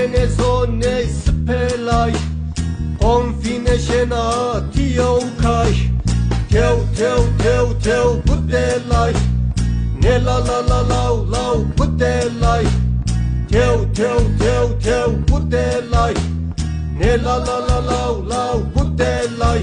ne zone spelaj Konfine shena tio kaj Teu budelaj Ne la lau budelaj Teu budelaj Ne la lau budelaj